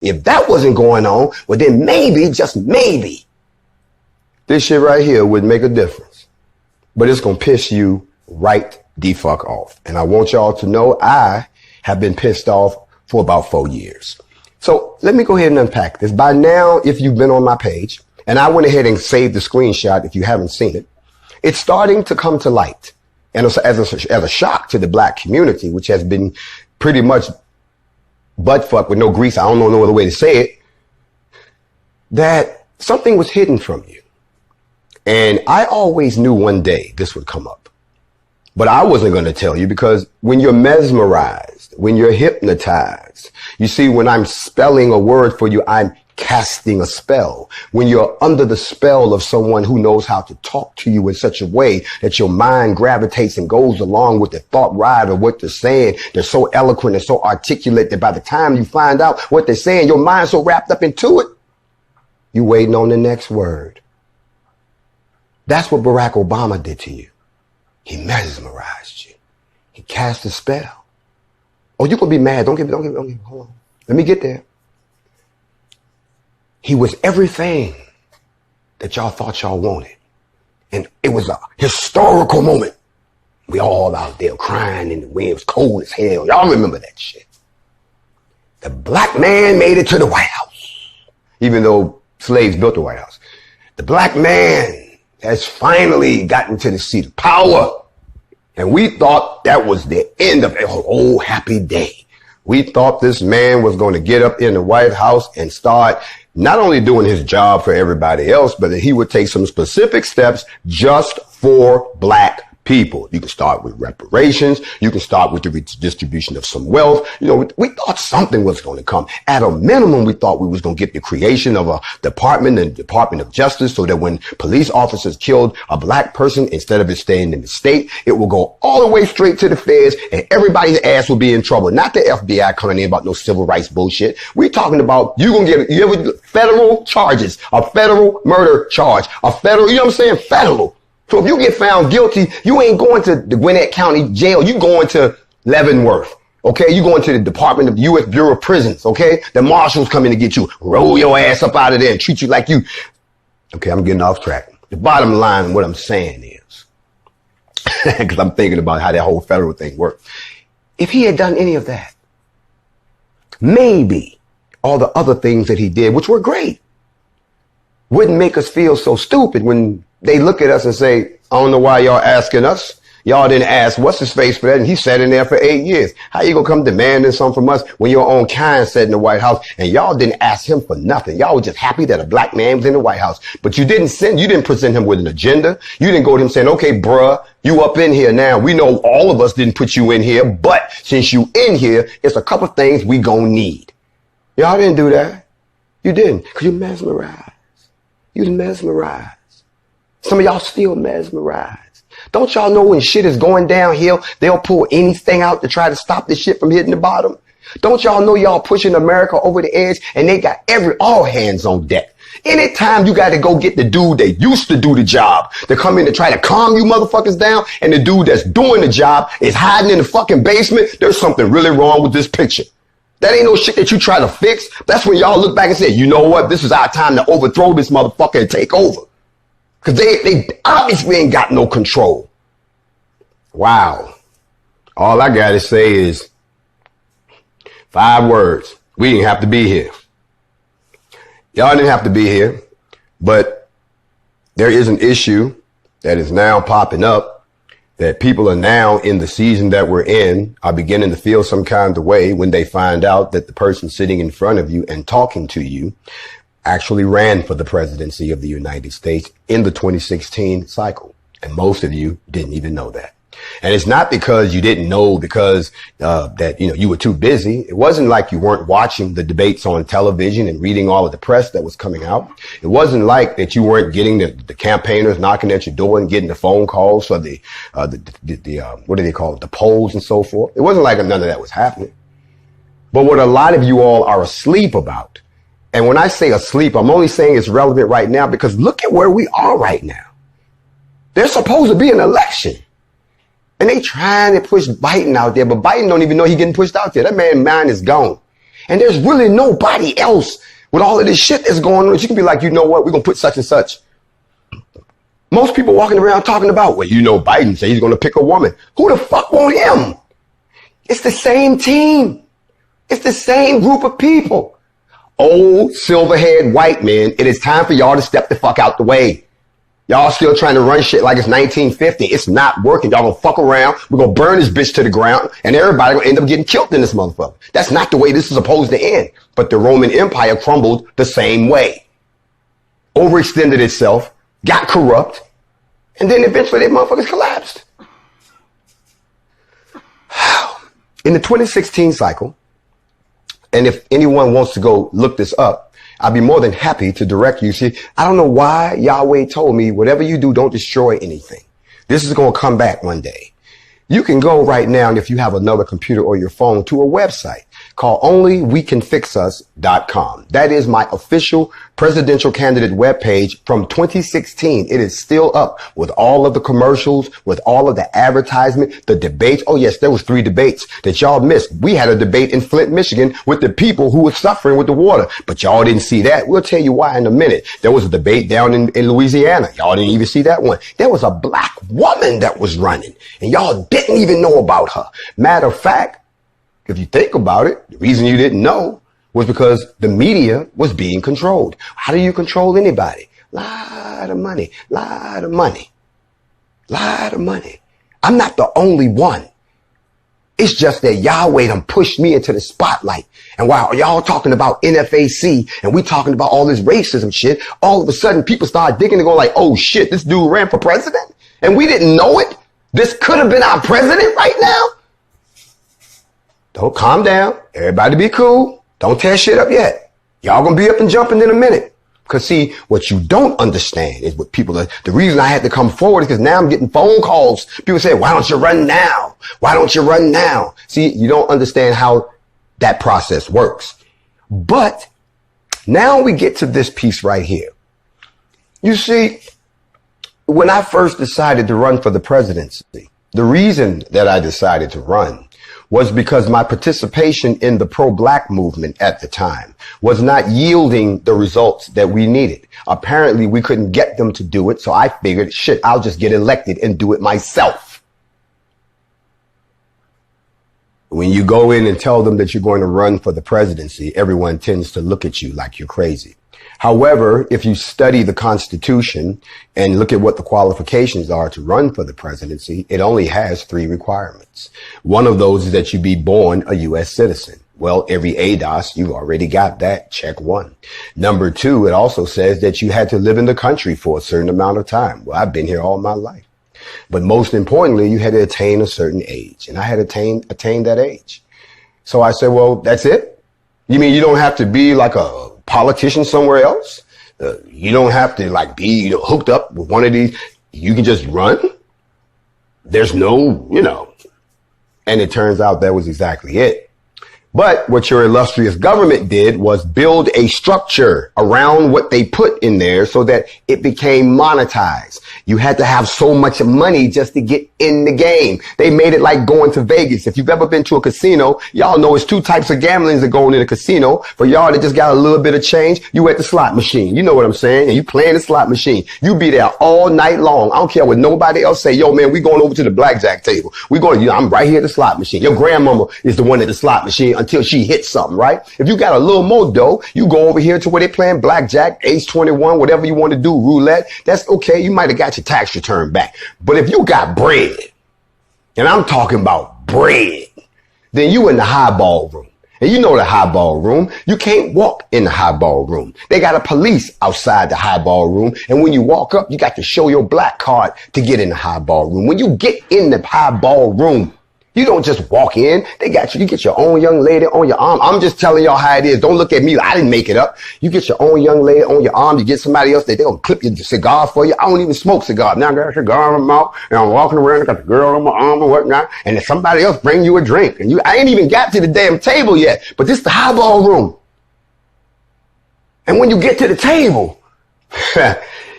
If that wasn't going on, well then maybe, just maybe, this shit right here would make a difference. But it's going to piss you right the fuck off. And I want y'all to know I have been pissed off for about 4 years. So let me go ahead and unpack this. By now, if you've been on my page, and I went ahead and saved the screenshot if you haven't seen it, it's starting to come to light. And as a shock to the black community, which has been pretty much butt fuck with no grease, I don't know no other way to say it, that something was hidden from you. And I always knew one day this would come up. But I wasn't going to tell you because when you're mesmerized, when you're hypnotized, you see, when I'm spelling a word for you, I'm casting a spell. When you're under the spell of someone who knows how to talk to you in such a way that your mind gravitates and goes along with the thought ride of what they're saying, they're so eloquent and so articulate that by the time you find out what they're saying, your mind's so wrapped up into it, you waiting on the next word. That's what Barack Obama did to you. He mesmerized you. He cast a spell. Oh, you can be mad. Don't get, hold on. Let me get there. He was everything that y'all thought y'all wanted. And it was a historical moment. We all out there crying in the wind. It was cold as hell. Y'all remember that shit. The black man made it to the White House. Even though slaves built the White House. The black man has finally gotten to the seat of power. And we thought that was the end of it. Oh, happy day. We thought this man was going to get up in the White House and start not only doing his job for everybody else, but that he would take some specific steps just for black people. You can start with reparations. You can start with the redistribution of some wealth. You know, we thought something was going to come. At a minimum, we thought we was going to get the creation of a department, the Department of Justice, so that when police officers killed a black person, instead of it staying in the state, it will go all the way straight to the feds and everybody's ass will be in trouble. Not the FBI coming in about no civil rights bullshit. We're talking about you gonna get federal charges, a federal murder charge, a federal, you know what I'm saying? Federal. So if you get found guilty, you ain't going to the Gwinnett County Jail. You going to Leavenworth. Okay. You going to the Department of U.S. Bureau of Prisons. Okay. The marshals coming to get you, roll your ass up out of there and treat you like you. Okay. I'm getting off track. The bottom line, what I'm saying is, because I'm thinking about how that whole federal thing works. If he had done any of that, maybe all the other things that he did, which were great, wouldn't make us feel so stupid when they look at us and say, I don't know why y'all asking us. Y'all didn't ask what's his face for that. And he sat in there for 8 years. How you gonna come demanding something from us when your own kind sat in the White House and y'all didn't ask him for nothing? Y'all were just happy that a black man was in the White House, but you didn't present him with an agenda. You didn't go to him saying, okay, bruh, you up in here now. We know all of us didn't put you in here, but since you in here, it's a couple things we gonna need. Y'all didn't do that. You didn't, cause you mesmerized. You mesmerized. Some of y'all still mesmerized. Don't y'all know when shit is going downhill, they'll pull anything out to try to stop the shit from hitting the bottom? Don't y'all know y'all pushing America over the edge and they got all hands on deck? Anytime you got to go get the dude that used to do the job to come in and try to calm you motherfuckers down, and the dude that's doing the job is hiding in the fucking basement, there's something really wrong with this picture. That ain't no shit that you try to fix. That's when y'all look back and say, you know what? This is our time to overthrow this motherfucker and take over. Cause they obviously ain't got no control. Wow. All I gotta say is 5 words. We didn't have to be here. Y'all didn't have to be here, but there is an issue that is now popping up that people are now in the season that we're in are beginning to feel some kind of way when they find out that the person sitting in front of you and talking to you actually ran for the presidency of the United States in the 2016 cycle. And most of you didn't even know that. And it's not because you didn't know because that, you know, you were too busy. It wasn't like you weren't watching the debates on television and reading all of the press that was coming out. It wasn't like that you weren't getting the campaigners knocking at your door and getting the phone calls for the what do they call it? The polls and so forth. It wasn't like none of that was happening. But what a lot of you all are asleep about. And when I say asleep, I'm only saying it's relevant right now because look at where we are right now. There's supposed to be an election. And they trying to push Biden out there, but Biden don't even know he's getting pushed out there. That man's mind is gone. And there's really nobody else with all of this shit that's going on. You can be like, you know what? We're going to put such and such. Most people walking around talking about, well, you know, Biden said he's going to pick a woman. Who the fuck want him? It's the same team. It's the same group of people. Old silver-haired white men, it is time for y'all to step the fuck out the way. Y'all still trying to run shit like it's 1950. It's not working. Y'all gonna fuck around. We're gonna burn this bitch to the ground and everybody gonna end up getting killed in this motherfucker. That's not the way this is supposed to end. But the Roman Empire crumbled the same way. Overextended itself, got corrupt, and then eventually they motherfuckers collapsed. In the 2016 cycle, and if anyone wants to go look this up, I'd be more than happy to direct you. See, I don't know why Yahweh told me, whatever you do, don't destroy anything. This is going to come back one day. You can go right now, and if you have another computer or your phone, to a website called onlywecanfixus.com. That is my official presidential candidate webpage from 2016. It is still up with all of the commercials, with all of the advertisement, the debates. Oh, yes, there was 3 debates that y'all missed. We had a debate in Flint, Michigan with the people who were suffering with the water, but y'all didn't see that. We'll tell you why in a minute. There was a debate down in Louisiana. Y'all didn't even see that one. There was a black woman that was running, and y'all didn't even know about her. Matter of fact, if you think about it, the reason you didn't know was because the media was being controlled. How do you control anybody? Lot of money, lot of money, lot of money. I'm not the only one. It's just that Yahweh done pushed me into the spotlight. And while y'all talking about NFAC and we talking about all this racism shit, all of a sudden people start digging and going like, oh shit, this dude ran for president and we didn't know it. This could have been our president right now. Don't calm down. Everybody be cool. Don't tear shit up yet. Y'all gonna be up and jumping in a minute. Cause see, what you don't understand is what people are, the reason I had to come forward is because now I'm getting phone calls. People say, why don't you run now? Why don't you run now? See, you don't understand how that process works. But now we get to this piece right here. You see, when I first decided to run for the presidency, the reason that I decided to run was because my participation in the pro-black movement at the time was not yielding the results that we needed. Apparently, we couldn't get them to do it, so I figured, shit, I'll just get elected and do it myself. When you go in and tell them that you're going to run for the presidency, everyone tends to look at you like you're crazy. However, if you study the Constitution and look at what the qualifications are to run for the presidency, it only has 3 requirements. One of those is that you be born a U.S. citizen. Well, every ADOS, you've already got that. Check 1. Number 2, it also says that you had to live in the country for a certain amount of time. Well, I've been here all my life. But most importantly, you had to attain a certain age. And I had attained that age. So I said, well, that's it? You mean you don't have to be like a politician somewhere else? You don't have to like be hooked up with one of these. You can just run. There's no, and it turns out that was exactly it. But what your illustrious government did was build a structure around what they put in there so that it became monetized. You had to have so much money just to get in the game. They made it like going to Vegas. If you've ever been to a casino, y'all know it's 2 types of gambling that go in a casino. For y'all that just got a little bit of change, you at the slot machine. You know what I'm saying? And you playing the slot machine. You be there all night long. I don't care what nobody else say. Yo, man, we going over to the blackjack table. I'm right here at the slot machine. Your grandmama is the one at the slot machine until she hits something, right? If you got a little more dough, you go over here to where they playing blackjack, ace 21, whatever you want to do, roulette. That's okay. You might have got your tax return back. But if you got bread, and I'm talking about bread, then you in the highball room. And you know the highball room. You can't walk in the highball room. They got a police outside the highball room. And when you walk up, you got to show your black card to get in the highball room. When you get in the highball room, you don't just walk in. They got you. You get your own young lady on your arm. I'm just telling y'all how it is. Don't look at me. I didn't make it up. You get your own young lady on your arm. You get somebody else. They're going to clip your cigar for you. I don't even smoke cigars. Now I got a cigar in my mouth and I'm walking around. I got the girl on my arm and whatnot. And then somebody else bring you a drink. And I ain't even got to the damn table yet. But this is the highball room. And when you get to the table,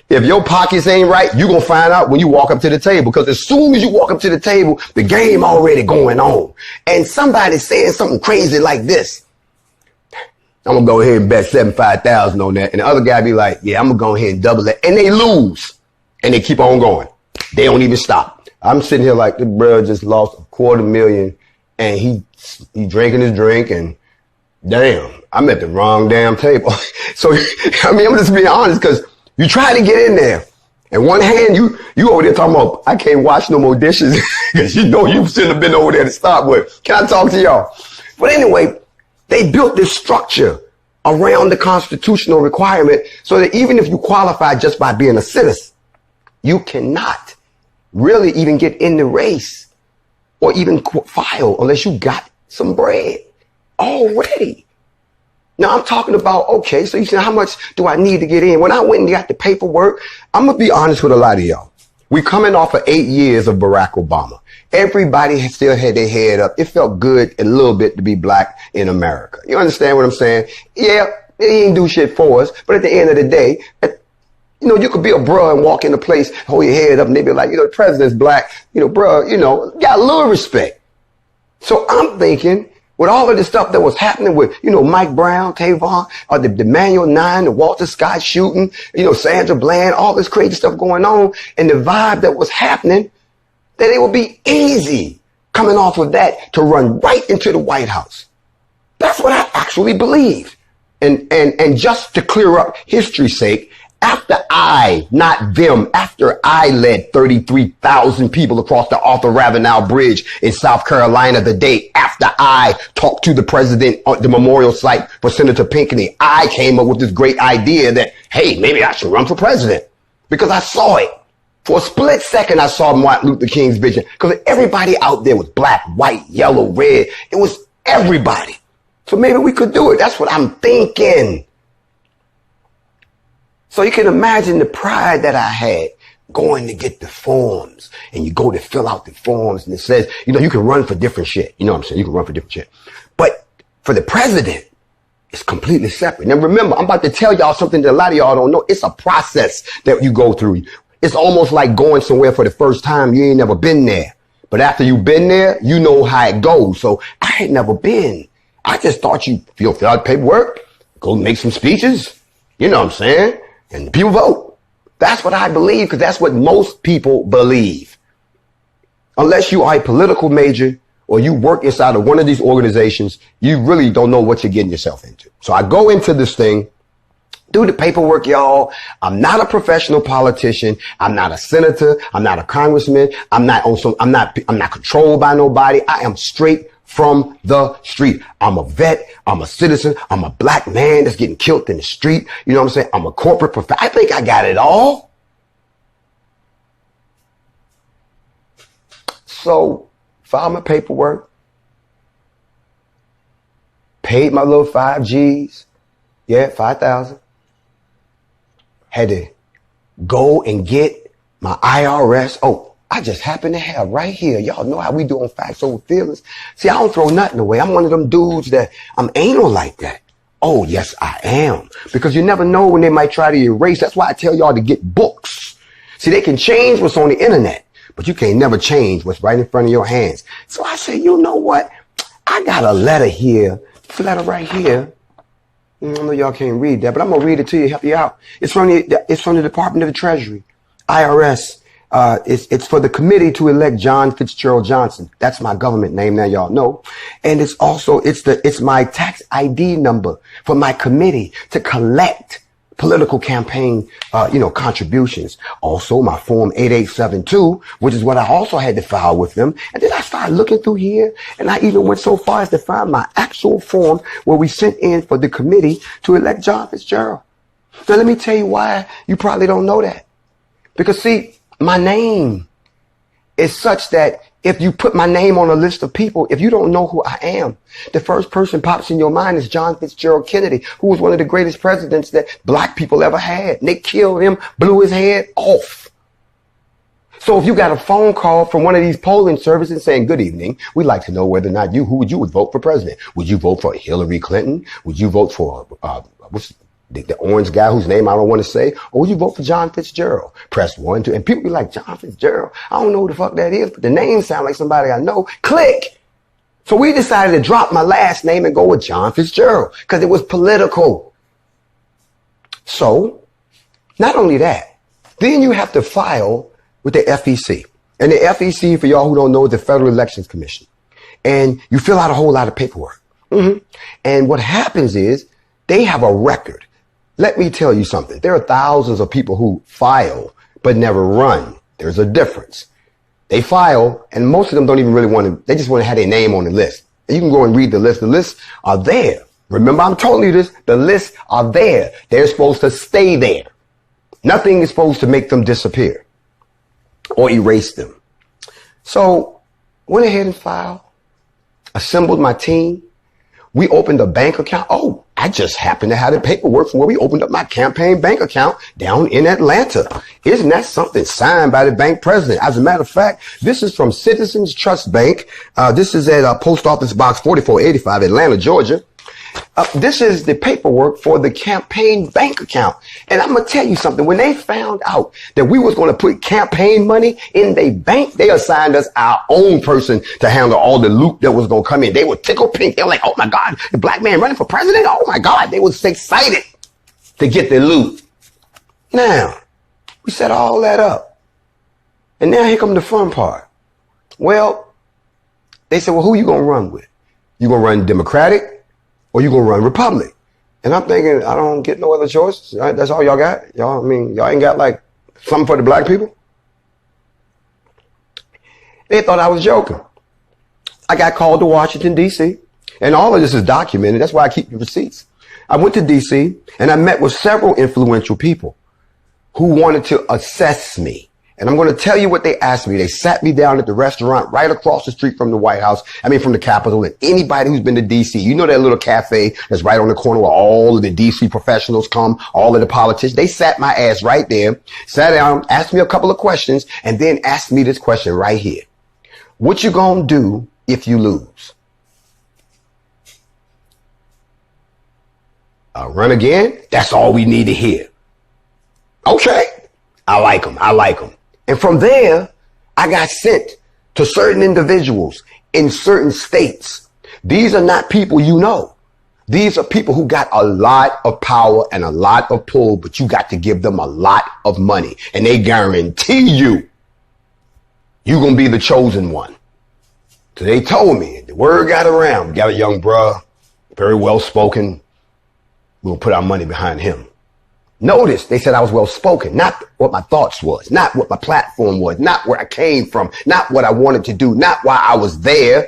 if your pockets ain't right, you're going to find out when you walk up to the table. Because as soon as you walk up to the table, the game already going on. And somebody's saying something crazy like this. I'm going to go ahead and bet 75,000 on that. And the other guy be like, yeah, I'm going to go ahead and double it. And they lose. And they keep on going. They don't even stop. I'm sitting here like the bro just lost $250,000 and he drinking his drink and damn, I'm at the wrong damn table. So, I mean, I'm just being honest because you try to get in there. And one hand, you over there talking about, I can't wash no more dishes because you know you shouldn't have been over there to start with. Can I talk to y'all? But anyway, they built this structure around the constitutional requirement so that even if you qualify just by being a citizen, you cannot really even get in the race or even file unless you got some bread already. Now I'm talking about, okay, so you say, how much do I need to get in? When I went and got the paperwork, I'm going to be honest with a lot of y'all. We coming off of 8 years of Barack Obama. Everybody still had their head up. It felt good a little bit to be black in America. You understand what I'm saying? Yeah, they ain't do shit for us. But at the end of the day, you know, you could be a bruh and walk in a place, hold your head up, and they be like, you know, the president's black. You know, bruh, you know, got a little respect. So I'm thinking, with all of this stuff that was happening with, you know, Mike Brown, Tavon, or the Manual 9, the Walter Scott shooting, you know, Sandra Bland, all this crazy stuff going on, and the vibe that was happening, that it would be easy coming off of that to run right into the White House. That's what I actually believed. And just to clear up history's sake, after I, not them, after I led 33,000 people across the Arthur Ravenel Bridge in South Carolina the day after I talked to the president at the memorial site for Senator Pinckney, I came up with this great idea that, hey, maybe I should run for president because I saw it. For a split second, I saw Martin Luther King's vision because everybody out there was black, white, yellow, red. It was everybody. So maybe we could do it. That's what I'm thinking. So you can imagine the pride that I had going to get the forms, and you go to fill out the forms and it says, you know, you can run for different shit. You know what I'm saying? You can run for different shit. But for the president, it's completely separate. Now remember, I'm about to tell y'all something that a lot of y'all don't know. It's a process that you go through. It's almost like going somewhere for the first time. You ain't never been there. But after you've been there, you know how it goes. So I had never been. I just thought you fill out paperwork, go make some speeches. You know what I'm saying? And people vote. That's what I believe, because that's what most people believe. Unless you are a political major or you work inside of one of these organizations, you really don't know what you're getting yourself into. So I go into this thing, do the paperwork, y'all. I'm not a professional politician. I'm not a senator. I'm not a congressman. I'm not controlled by nobody. I am straight from the street. I'm a vet. I'm a citizen. I'm a black man that's getting killed in the street. You know what I'm saying? I'm a corporate professional. I think I got it all. So, filed my paperwork, paid my little 5 G's. Yeah, 5,000. Had to go and get my IRS. Oh, I just happen to have right here. Y'all know how we do on Facts Over Feelings. See, I don't throw nothing away. I'm one of them dudes that I'm anal like that. Oh, yes, I am. Because you never know when they might try to erase. That's why I tell y'all to get books. See, they can change what's on the internet, but you can't never change what's right in front of your hands. So I say, you know what? I got a letter here. This letter right here. I know y'all can't read that, but I'm going to read it to you, help you out. It's from the Department of the Treasury, IRS. It's for the committee to elect John Fitzgerald Johnson. That's my government name now, y'all know. And it's also, it's my tax ID number for my committee to collect political campaign, contributions. Also my form 8872, which is what I also had to file with them. And then I started looking through here, and I even went so far as to find my actual form where we sent in for the committee to elect John Fitzgerald. Now let me tell you why you probably don't know that. Because see, my name is such that if you put my name on a list of people, if you don't know who I am, the first person pops in your mind is John Fitzgerald Kennedy, who was one of the greatest presidents that black people ever had. And they killed him, blew his head off. So if you got a phone call from one of these polling services saying, good evening, we'd like to know whether or not who would you would vote for president? Would you vote for Hillary Clinton? Would you vote for, the orange guy whose name I don't want to say, or would you vote for John Fitzgerald? Press 1, 2, and people be like, John Fitzgerald, I don't know who the fuck that is, but the name sounds like somebody I know. Click. So we decided to drop my last name and go with John Fitzgerald because it was political. So not only that, then you have to file with the FEC. And the FEC, for y'all who don't know, is the Federal Elections Commission. And you fill out a whole lot of paperwork. And what happens is they have a record. Let me tell you something. There are thousands of people who file but never run. There's a difference. They file, and most of them don't even really want to, they just want to have their name on the list. And you can go and read the list. The lists are there. Remember, I'm telling you this, the lists are there. They're supposed to stay there. Nothing is supposed to make them disappear or erase them. So went ahead and filed, assembled my team. We opened a bank account. Oh, I just happened to have the paperwork from where we opened up my campaign bank account down in Atlanta. Isn't that something? Signed by the bank president. As a matter of fact, this is from Citizens Trust Bank. This is at Post Office Box 4485, Atlanta, Georgia. This is the paperwork for the campaign bank account. And I'm going to tell you something. When they found out that we was going to put campaign money in their bank, they assigned us our own person to handle all the loot that was going to come in. They were tickled pink. They were like, oh my God, the black man running for president. Oh my God. They was excited to get the loot. Now, we set all that up. And now here come the fun part. Well, they said, well, who you going to run with? You going to run Democratic? Or you gonna run Republic? And I'm thinking, I don't get no other choices. Right? That's all y'all got? Y'all, I mean, y'all ain't got like something for the black people? They thought I was joking. I got called to Washington, D.C. And all of this is documented. That's why I keep the receipts. I went to D.C. and I met with several influential people who wanted to assess me. And I'm going to tell you what they asked me. They sat me down at the restaurant right across the street from the White House. I mean, from the Capitol. And anybody who's been to D.C., you know that little cafe that's right on the corner where all of the D.C. professionals come, all of the politicians. They sat my ass right there, sat down, asked me a couple of questions, and then asked me this question right here. What you going to do if you lose? Run again? That's all we need to hear. Okay. I like them. I like them. And from there, I got sent to certain individuals in certain states. These are not people you know. These are people who got a lot of power and a lot of pull, but you got to give them a lot of money. And they guarantee you're going to be the chosen one. So they told me, the word got around. We got a young bruh, very well spoken. We'll put our money behind him. Notice they said I was well spoken, not what my thoughts was, not what my platform was, not where I came from, not what I wanted to do, not why I was there.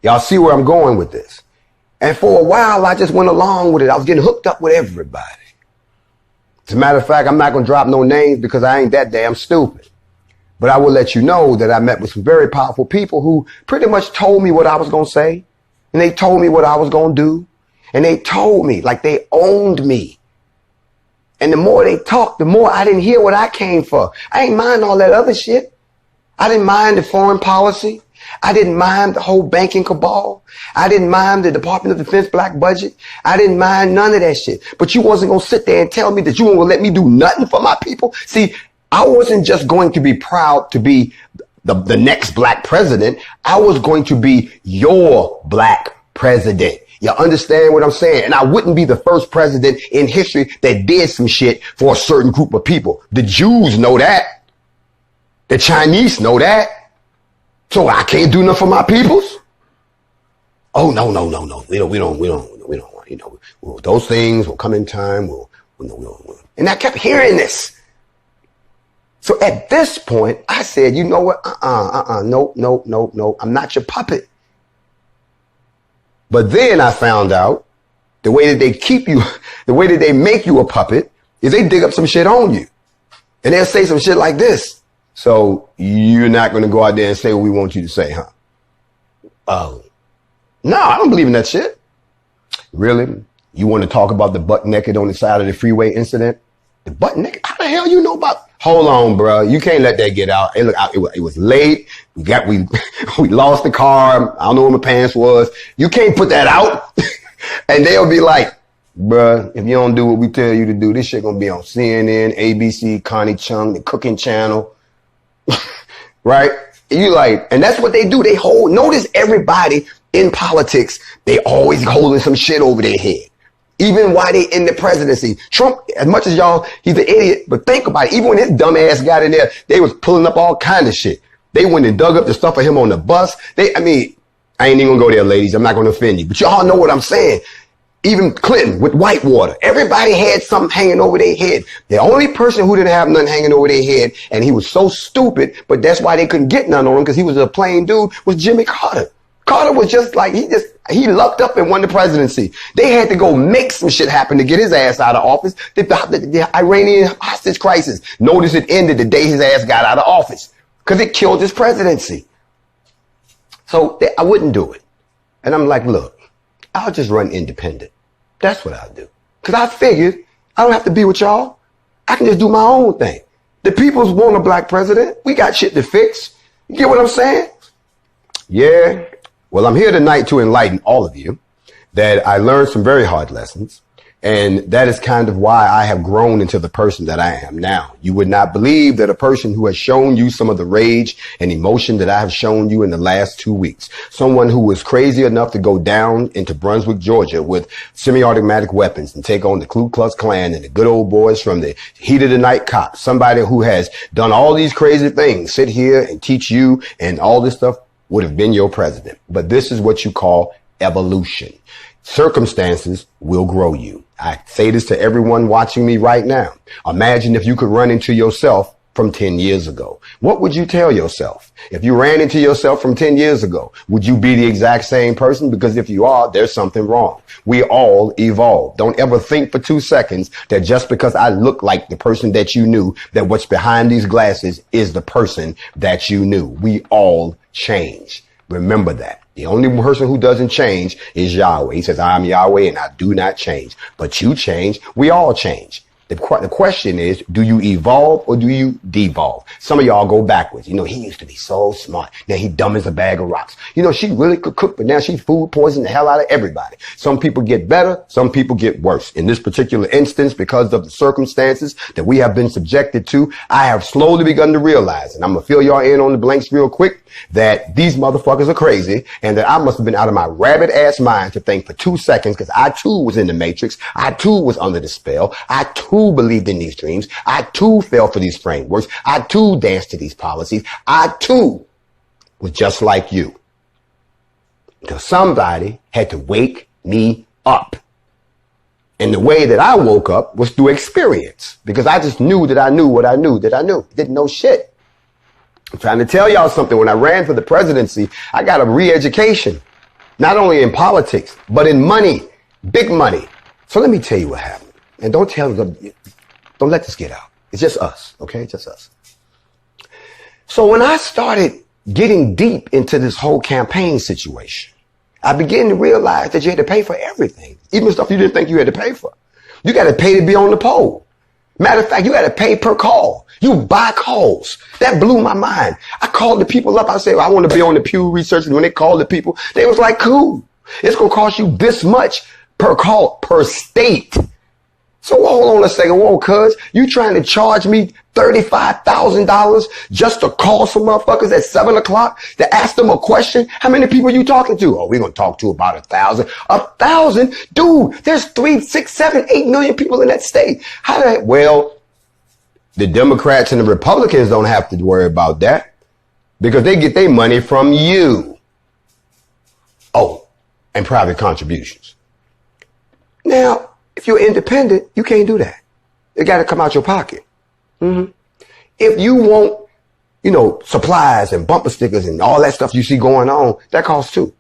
Y'all see where I'm going with this. And for a while, I just went along with it. I was getting hooked up with everybody. As a matter of fact, I'm not going to drop no names because I ain't that damn stupid. But I will let you know that I met with some very powerful people who pretty much told me what I was going to say. And they told me what I was going to do. And they told me like they owned me. And the more they talked, the more I didn't hear what I came for. I ain't mind all that other shit. I didn't mind the foreign policy. I didn't mind the whole banking cabal. I didn't mind the Department of Defense black budget. I didn't mind none of that shit. But you wasn't going to sit there and tell me that you weren't going to let me do nothing for my people. See, I wasn't just going to be proud to be the next black president. I was going to be your black president. You understand what I'm saying? And I wouldn't be the first president in history that did some shit for a certain group of people. The Jews know that. The Chinese know that. So I can't do nothing for my peoples? Oh, no. We don't, you know, those things will come in time. And I kept hearing this. So at this point, I said, you know what? No. I'm not your puppet. But then I found out the way that they keep you, the way that they make you a puppet is they dig up some shit on you. And they'll say some shit like this. So you're not going to go out there and say what we want you to say, huh? Oh, no, I don't believe in that shit. Really? You want to talk about the butt naked on the side of the freeway incident? The butt naked? How the hell you know about? Hold on, bro. You can't let that get out. Hey, look, it was late. We lost the car. I don't know where my pants was. You can't put that out. And they'll be like, bruh, if you don't do what we tell you to do, this shit gonna be on CNN, ABC, Connie Chung, the cooking channel. Right? You like, and that's what they do. They notice everybody in politics, they always holding some shit over their head. Even while they in the presidency. Trump, as much as y'all, he's an idiot, but think about it. Even when his dumb ass got in there, they was pulling up all kind of shit. They went and dug up the stuff for him on the bus. I ain't even gonna go there, ladies. I'm not gonna offend you, but y'all know what I'm saying. Even Clinton with Whitewater. Everybody had something hanging over their head. The only person who didn't have nothing hanging over their head, and he was so stupid, but that's why they couldn't get none on him because he was a plain dude, was Jimmy Carter. Carter was just like, he lucked up and won the presidency. They had to go make some shit happen to get his ass out of office. The Iranian hostage crisis. Notice it ended the day his ass got out of office because it killed his presidency. So I wouldn't do it. And I'm like, look, I'll just run independent. That's what I'll do. Because I figured I don't have to be with y'all. I can just do my own thing. The people's want a black president. We got shit to fix. You get what I'm saying? Yeah. Well, I'm here tonight to enlighten all of you that I learned some very hard lessons. And that is kind of why I have grown into the person that I am now. You would not believe that a person who has shown you some of the rage and emotion that I have shown you in the last 2 weeks, someone who was crazy enough to go down into Brunswick, Georgia with semi-automatic weapons and take on the Ku Klux Klan and the good old boys from the heat of the night cops, somebody who has done all these crazy things, sit here and teach you and all this stuff would have been your president. But this is what you call evolution. Circumstances will grow you. I say this to everyone watching me right now. Imagine if you could run into yourself from 10 years ago. What would you tell yourself? If you ran into yourself from 10 years ago, would you be the exact same person? Because if you are, there's something wrong. We all evolve. Don't ever think for 2 seconds that just because I look like the person that you knew, that what's behind these glasses is the person that you knew. We all change. Remember that. The only person who doesn't change is Yahweh. He says, I'm Yahweh and I do not change. But you change. We all change. The question is, do you evolve or do you devolve? Some of y'all go backwards. You know, he used to be so smart. Now he dumb as a bag of rocks. You know, she really could cook, but now she food poisoned the hell out of everybody. Some people get better. Some people get worse. In this particular instance, because of the circumstances that we have been subjected to, I have slowly begun to realize, and I'm going to fill y'all in on the blanks real quick, that these motherfuckers are crazy and that I must have been out of my rabbit ass mind to think for 2 seconds because I too was in the matrix. I too was under the spell. I too believed in these dreams. I too fell for these frameworks. I too danced to these policies. I too was just like you. Until somebody had to wake me up. And the way that I woke up was through experience because I just knew that I knew what I knew that I knew. Didn't know shit. I'm trying to tell y'all something. When I ran for the presidency, I got a re-education, not only in politics, but in money, big money. So let me tell you what happened. And don't let this get out. It's just us, okay? Just us. So when I started getting deep into this whole campaign situation, I began to realize that you had to pay for everything, even stuff you didn't think you had to pay for. You got to pay to be on the poll. Matter of fact, you got to pay per call. You buy calls. That blew my mind. I called the people up. I said, I want to be on the Pew Research. And when they called the people, they was like, cool. It's going to cost you this much per call, per state. So hold on a second. Whoa, cuz, you trying to charge me $35,000 just to call some motherfuckers at 7 o'clock to ask them a question? How many people you talking to? Oh, we're going to talk to about 1,000. 1,000? Dude, there's 3, 6, 7, 8 million people in that state. Well, the Democrats and the Republicans don't have to worry about that because they get their money from you. Oh, and private contributions. Now, if you're independent, you can't do that. It got to come out your pocket. Mm-hmm. If you want, supplies and bumper stickers and all that stuff you see going on, that costs too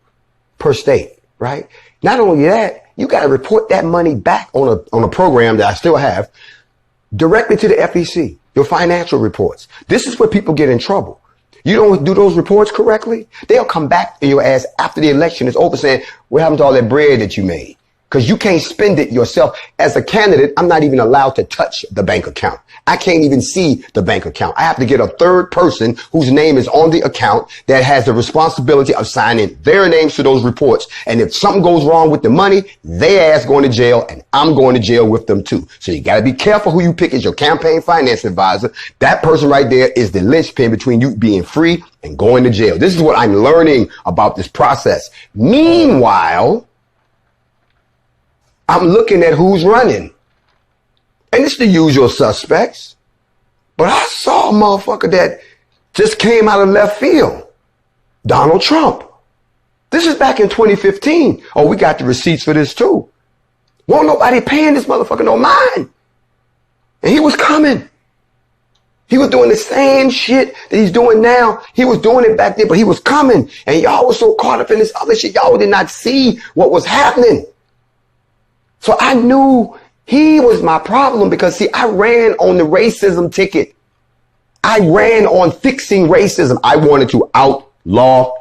per state, right? Not only that, you got to report that money back on a program that I still have directly to the FEC, your financial reports. This is where people get in trouble. You don't do those reports correctly, they'll come back to your ass after the election is over saying, what happened to all that bread that you made? because you can't spend it yourself. As a candidate, I'm not even allowed to touch the bank account. I can't even see the bank account. I have to get a third person whose name is on the account that has the responsibility of signing their names to those reports. And if something goes wrong with the money, they ass going to jail and I'm going to jail with them too. So you got to be careful who you pick as your campaign finance advisor. That person right there is the linchpin between you being free and going to jail. This is what I'm learning about this process. Meanwhile, I'm looking at who's running. And it's the usual suspects. But I saw a motherfucker that just came out of left field. Donald Trump. This is back in 2015. Oh, we got the receipts for this too. Won't nobody paying this motherfucker no mind. And he was coming. He was doing the same shit that he's doing now. He was doing it back then, but he was coming. And y'all was so caught up in this other shit. Y'all did not see what was happening. So I knew he was my problem because, see, I ran on the racism ticket. I ran on fixing racism. I wanted to outlaw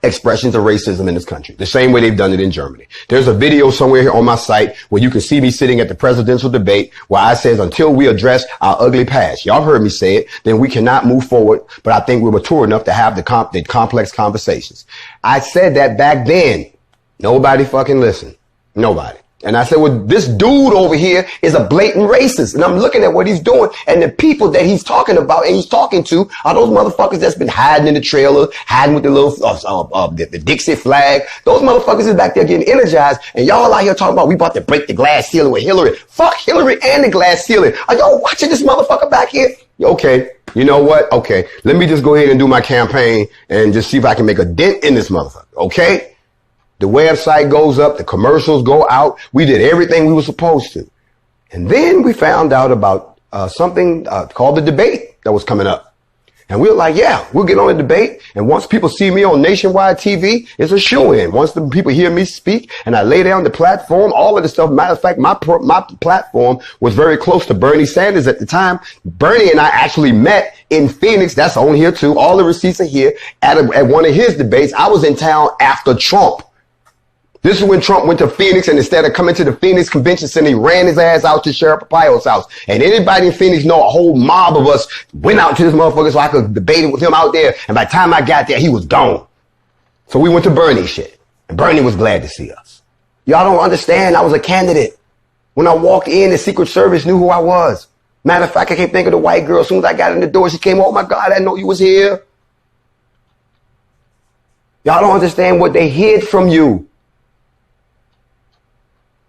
expressions of racism in this country, the same way they've done it in Germany. There's a video somewhere here on my site where you can see me sitting at the presidential debate where I says, until we address our ugly past, y'all heard me say it, then we cannot move forward. But I think we're mature enough to have the complex conversations. I said that back then. Nobody fucking listened. Nobody. And I said, well, this dude over here is a blatant racist. And I'm looking at what he's doing. And the people that he's talking about and he's talking to are those motherfuckers that's been hiding in the trailer, hiding with the little, the Dixie flag. Those motherfuckers is back there getting energized. And y'all out here talking about we about to break the glass ceiling with Hillary. Fuck Hillary and the glass ceiling. Are y'all watching this motherfucker back here? Okay. You know what? Okay. Let me just go ahead and do my campaign and just see if I can make a dent in this motherfucker. Okay. The website goes up, the commercials go out. We did everything we were supposed to. And then we found out about something called the debate that was coming up. And we were like, yeah, we'll get on the debate. And once people see me on nationwide TV, it's a shoe-in. Once the people hear me speak and I lay down the platform, all of the stuff. Matter of fact, my platform was very close to Bernie Sanders at the time. Bernie and I actually met in Phoenix. That's on here too. All the receipts are here at one of his debates. I was in town after Trump. This is when Trump went to Phoenix, and instead of coming to the Phoenix Convention Center, he ran his ass out to Sheriff Arpaio's house. And anybody in Phoenix know a whole mob of us went out to this motherfucker so I could debate with him out there. And by the time I got there, he was gone. So we went to Bernie's shit. And Bernie was glad to see us. Y'all don't understand. I was a candidate. When I walked in, the Secret Service knew who I was. Matter of fact, I can't think of the white girl. As soon as I got in the door, she came, oh my God, I didn't know you was here. Y'all don't understand what they hid from you.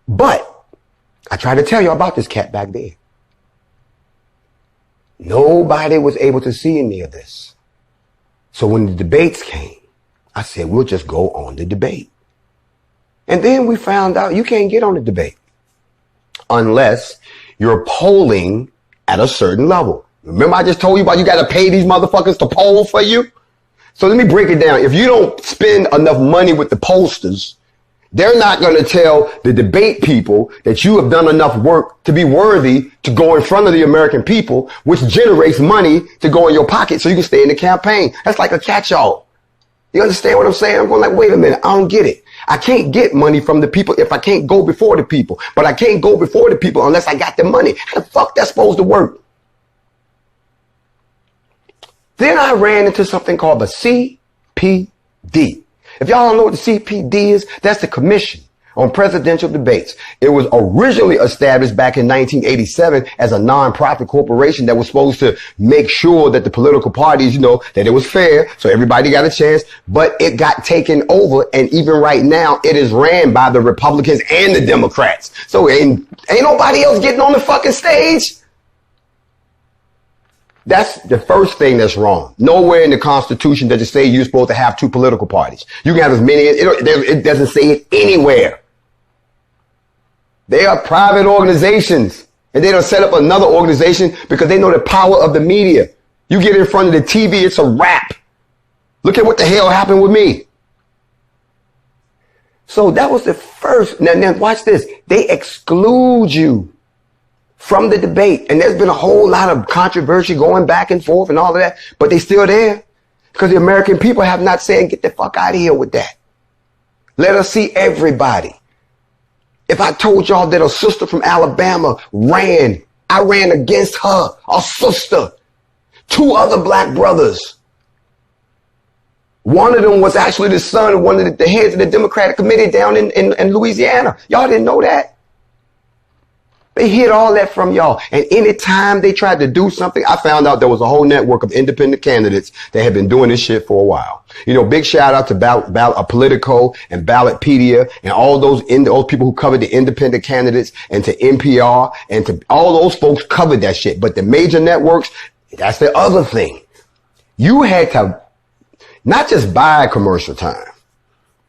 But I tried to tell you about this cat back there. Nobody was able to see any of this. So when the debates came, I said, we'll just go on the debate. And then we found out you can't get on the debate unless you're polling at a certain level. Remember I just told you about you got to pay these motherfuckers to poll for you? So let me break it down. If you don't spend enough money with the pollsters, they're not going to tell the debate people that you have done enough work to be worthy to go in front of the American people, which generates money to go in your pocket so you can stay in the campaign. That's like a catch-all. You understand what I'm saying? I'm going like, wait a minute. I don't get it. I can't get money from the people if I can't go before the people. But I can't go before the people unless I got the money. How the fuck that's supposed to work? Then I ran into something called the CPD. If y'all don't know what the CPD is, that's the Commission on Presidential Debates. It was originally established back in 1987 as a nonprofit corporation that was supposed to make sure that the political parties, you know, that it was fair, so everybody got a chance, but it got taken over, and even right now, it is ran by the Republicans and the Democrats. So ain't nobody else getting on the fucking stage. That's the first thing that's wrong. Nowhere in the Constitution does it say you're supposed to have two political parties. You can have as many, it doesn't say it anywhere. They are private organizations, and they don't set up another organization because they know the power of the media. You get in front of the TV, it's a wrap. Look at what the hell happened with me. So that was the first. Now watch this. They exclude you from the debate. And there's been a whole lot of controversy going back and forth and all of that, but they still there because the American people have not said, get the fuck out of here with that. Let us see everybody. If I told y'all that a sister from Alabama I ran against her, a sister, 2 other black brothers. One of them was actually the son of one of the heads of the Democratic Committee down in Louisiana. Y'all didn't know that? They hid all that from y'all. And anytime they tried to do something, I found out there was a whole network of independent candidates that had been doing this shit for a while. You know, big shout out to Politico and Ballotpedia and all those people who covered the independent candidates, and to NPR and to all those folks covered that shit. But the major networks, that's the other thing. You had to not just buy commercial time.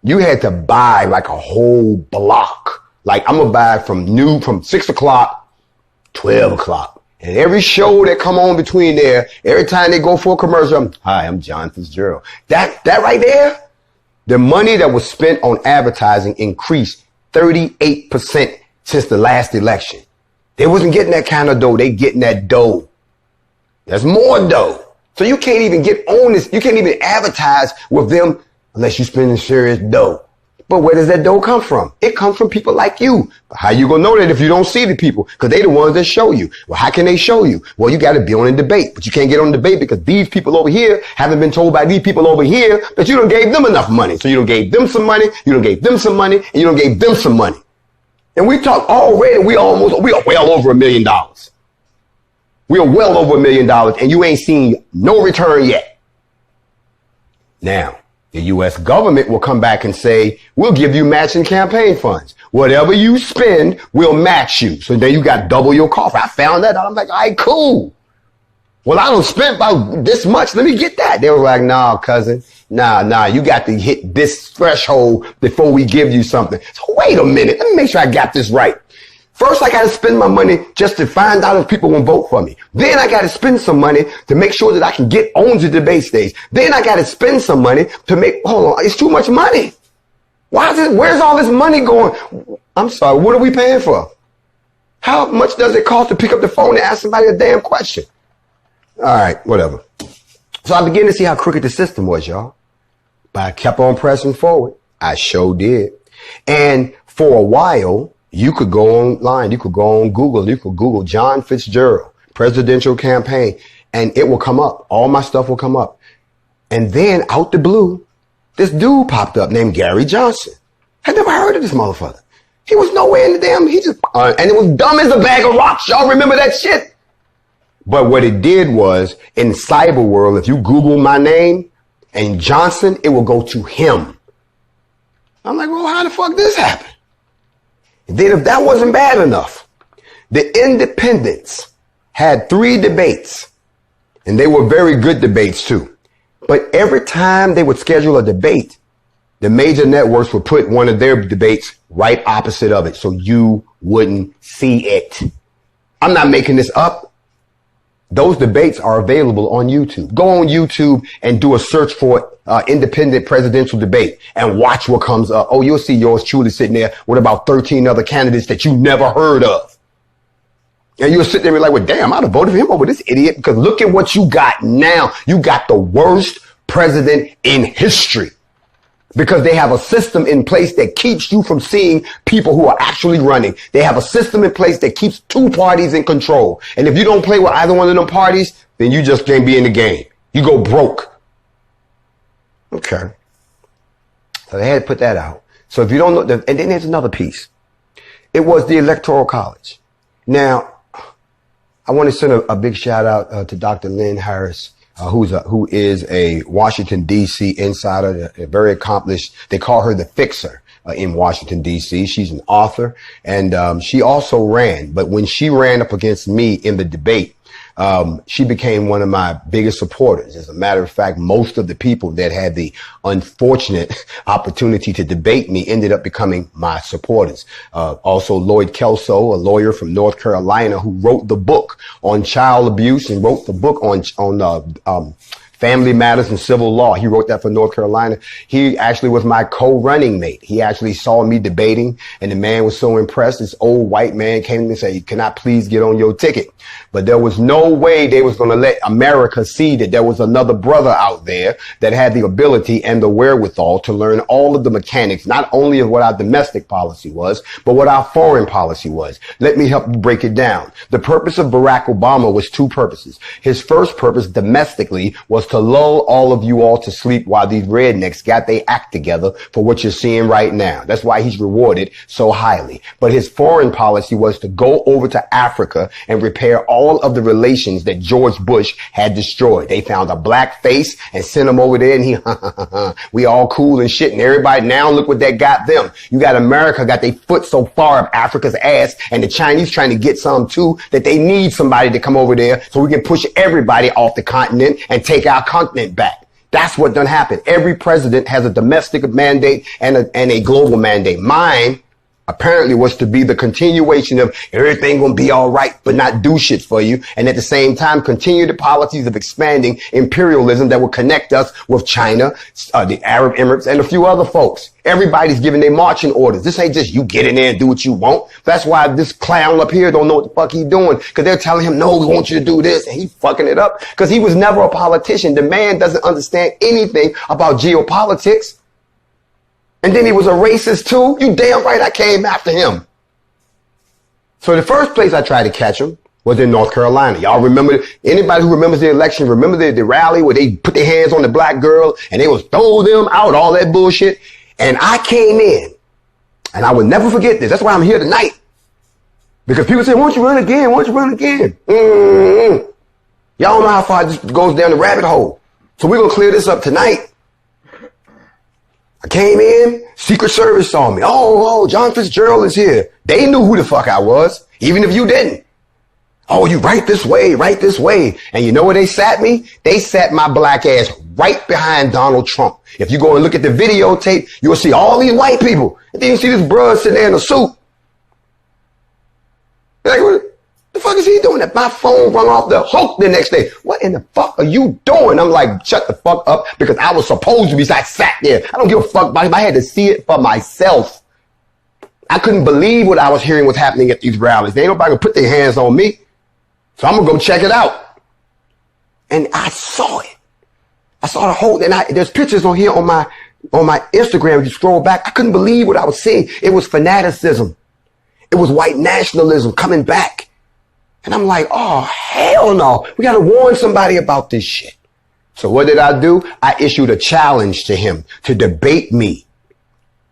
You had to buy like a whole block. Like, I'm going to buy from 6 o'clock, 12 o'clock. And every show that come on between there, every time they go for a commercial, hi, I'm John Fitzgerald. That right there, the money that was spent on advertising increased 38% since the last election. They wasn't getting that kind of dough. They getting that dough. There's more dough. So you can't even get on this. You can't even advertise with them unless you spending serious dough. But where does that dough come from? It comes from people like you. But how you gonna know that if you don't see the people? Because they the ones that show you. Well, how can they show you? Well, you got to be on a debate. But you can't get on a debate because these people over here haven't been told by these people over here that you done gave them enough money. So you done gave them some money, you done gave them some money, and you done gave them some money. And we talk already, we are well over $1 million. We are well over $1 million, and you ain't seen no return yet. Now, the U.S. government will come back and say, we'll give you matching campaign funds. Whatever you spend, we'll match you. So then you got double your cost. I found that out. I'm like, all right, cool. Well, I don't spend about this much. Let me get that. They were like, nah, cousin. Nah, you got to hit this threshold before we give you something. So wait a minute. Let me make sure I got this right. First, I got to spend my money just to find out if people will vote for me. Then I got to spend some money to make sure that I can get on the debate stage. Then I got to spend some money to hold on, it's too much money. Where's all this money going? I'm sorry, what are we paying for? How much does it cost to pick up the phone and ask somebody a damn question? All right, whatever. So I began to see how crooked the system was, y'all. But I kept on pressing forward. I sure did. And for a while, you could go online, you could go on Google, you could Google John Fitzgerald, presidential campaign, and it will come up. All my stuff will come up. And then out the blue, this dude popped up named Gary Johnson. I never heard of this motherfucker. He was nowhere in the damn, and it was dumb as a bag of rocks. Y'all remember that shit? But what it did was, in cyber world, if you Google my name and Johnson, it will go to him. I'm like, well, how the fuck this happen? Then if that wasn't bad enough, the independents had 3 debates, and they were very good debates too. But every time they would schedule a debate, the major networks would put one of their debates right opposite of it so you wouldn't see it. I'm not making this up. Those debates are available on YouTube. Go on YouTube and do a search for independent presidential debate and watch what comes up. Oh, you'll see yours truly sitting there with about 13 other candidates that you never heard of. And you'll sit there and be like, well, damn, I'd have voted for him over this idiot, because look at what you got now. You got the worst president in history, because they have a system in place that keeps you from seeing people who are actually running. They have a system in place that keeps 2 parties in control. And if you don't play with either one of them parties, then you just can't be in the game. You go broke. Okay. So they had to put that out. So if you don't know, and then there's another piece. It was the Electoral College. Now, I want to send a big shout out to Dr. Lynn Harris, who is a Washington, D.C. insider, very accomplished. They call her the fixer in Washington, D.C. She's an author, and she also ran. But when she ran up against me in the debate, she became one of my biggest supporters. As a matter of fact, most of the people that had the unfortunate opportunity to debate me ended up becoming my supporters. Also Lloyd Kelso, a lawyer from North Carolina, who wrote the book on child abuse and wrote the book on Family Matters and Civil Law. He wrote that for North Carolina. He actually was my co-running mate. He actually saw me debating, and the man was so impressed. This old white man came to me and said, "Can I please get on your ticket?" But there was no way they was going to let America see that there was another brother out there that had the ability and the wherewithal to learn all of the mechanics, not only of what our domestic policy was, but what our foreign policy was. Let me help you break it down. The purpose of Barack Obama was two purposes. His first purpose domestically was to lull all of you all to sleep while these rednecks got their act together for what you're seeing right now. That's why he's rewarded so highly. But his foreign policy was to go over to Africa and repair all of the relations that George Bush had destroyed. They found a black face and sent him over there, and he, we all cool and shit. And everybody now look what that got them. You got America got their foot so far up Africa's ass, and the Chinese trying to get some too, that they need somebody to come over there so we can push everybody off the continent and take our continent back. That's what done happened. Every president has a domestic mandate and a global mandate. Mine apparently was to be the continuation of everything gonna be all right, but not do shit for you. And at the same time, continue the policies of expanding imperialism that will connect us with China, the Arab Emirates, and a few other folks. Everybody's giving their marching orders. This ain't just you get in there and do what you want. That's why this clown up here don't know what the fuck he's doing. Cause they're telling him, no, we want you to do this. And he's fucking it up. Cause he was never a politician. The man doesn't understand anything about geopolitics. And then he was a racist too. You damn right I came after him. So the first place I tried to catch him was in North Carolina. Y'all remember, anybody who remembers the election, remember the rally where they put their hands on the black girl and they was throw them out, all that bullshit. And I came in, and I will never forget this. That's why I'm here tonight. Because people say, won't you run again? Won't you run again? Y'all know how far this goes down the rabbit hole. So we're going to clear this up tonight. I came in, Secret Service saw me. Oh, John Fitzgerald is here. They knew who the fuck I was, even if you didn't. Oh, you right this way, right this way. And you know where they sat me? They sat my black ass right behind Donald Trump. If you go and look at the videotape, you'll see all these white people. And then you see this bruh sitting there in a suit. Like, what the fuck is he doing? That my phone rung off the hook the next day. What in the fuck are you doing? I'm like, shut the fuck up, because I was supposed to be. So I sat there. I don't give a fuck about him. I had to see it for myself. I couldn't believe what I was hearing was happening at these rallies. They ain't nobody gonna put their hands on me. So I'm gonna go check it out. And I saw it. I saw the whole, and there's pictures on here on my Instagram. If you scroll back, I couldn't believe what I was seeing. It was fanaticism. It was white nationalism coming back. And I'm like, oh, hell no. We got to warn somebody about this shit. So what did I do? I issued a challenge to him to debate me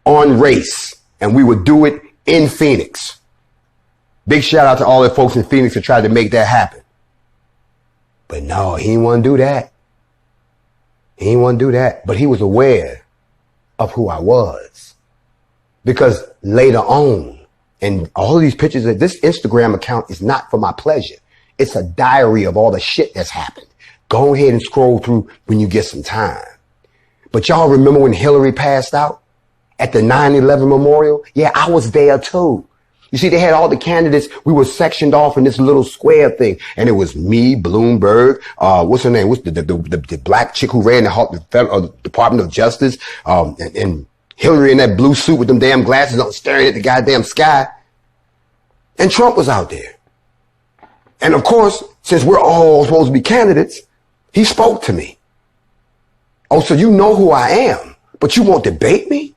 on race. And we would do it in Phoenix. Big shout out to all the folks in Phoenix that tried to make that happen. But no, he didn't want to do that. He didn't want to do that. But he was aware of who I was. Because later on, and all of these pictures, this Instagram account is not for my pleasure. It's a diary of all the shit that's happened. Go ahead and scroll through when you get some time. But y'all remember when Hillary passed out at the 9/11 memorial? Yeah, I was there too. You see, they had all the candidates. We were sectioned off in this little square thing. And it was me, Bloomberg, what's her name? What's the black chick who ran the Department of Justice, and Hillary in that blue suit with them damn glasses on, staring at the goddamn sky. And Trump was out there. And of course, since we're all supposed to be candidates, he spoke to me. Oh, so you know who I am, but you won't debate me?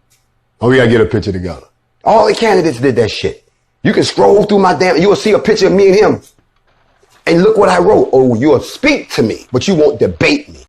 Oh, we gotta get a picture together. All the candidates did that shit. You can scroll through my damn, you'll see a picture of me and him. And look what I wrote. Oh, you'll speak to me, but you won't debate me.